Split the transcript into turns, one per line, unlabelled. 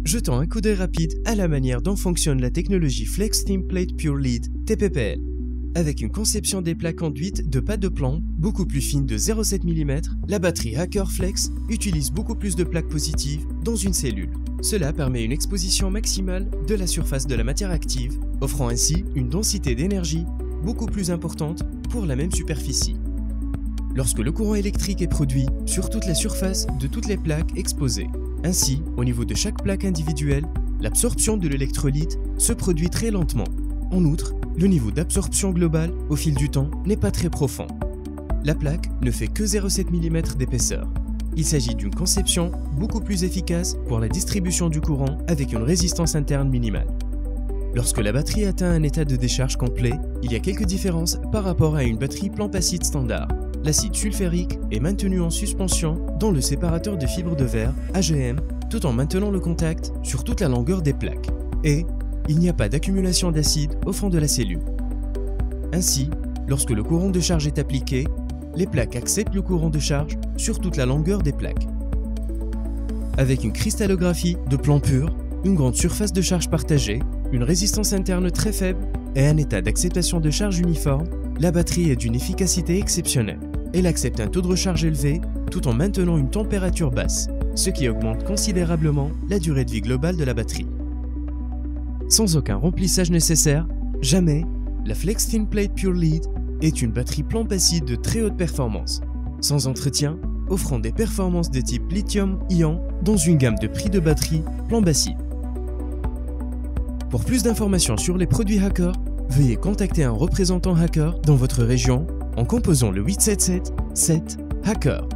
Jetant un coup d'œil rapide à la manière dont fonctionne la technologie Flex Thin Plate Pure Lead TPPL. Avec une conception des plaques enduites de pâte de plomb beaucoup plus fine de 0,7 mm, la batterie Hacker Flex utilise beaucoup plus de plaques positives dans une cellule. Cela permet une exposition maximale de la surface de la matière active, offrant ainsi une densité d'énergie beaucoup plus importante pour la même superficie. Lorsque le courant électrique est produit sur toute la surface de toutes les plaques exposées, ainsi, au niveau de chaque plaque individuelle, l'absorption de l'électrolyte se produit très lentement. En outre, le niveau d'absorption global au fil du temps n'est pas très profond. La plaque ne fait que 0,7 mm d'épaisseur. Il s'agit d'une conception beaucoup plus efficace pour la distribution du courant avec une résistance interne minimale. Lorsque la batterie atteint un état de décharge complet, il y a quelques différences par rapport à une batterie plomb-acide standard. L'acide sulfurique est maintenu en suspension dans le séparateur de fibres de verre AGM tout en maintenant le contact sur toute la longueur des plaques. Et il n'y a pas d'accumulation d'acide au fond de la cellule. Ainsi, lorsque le courant de charge est appliqué, les plaques acceptent le courant de charge sur toute la longueur des plaques. Avec une cristallographie de plomb pur, une grande surface de charge partagée, une résistance interne très faible et un état d'acceptation de charge uniforme, la batterie est d'une efficacité exceptionnelle. Elle accepte un taux de recharge élevé tout en maintenant une température basse, ce qui augmente considérablement la durée de vie globale de la batterie. Sans aucun remplissage nécessaire, jamais la Flex Thin Plate Pure Lead est une batterie plomb-acide de très haute performance, sans entretien, offrant des performances de type lithium-ion dans une gamme de prix de batterie plomb-acide. Pour plus d'informations sur les produits Hacker, veuillez contacter un représentant Hacker dans votre région en composant le 877 7 Hacker.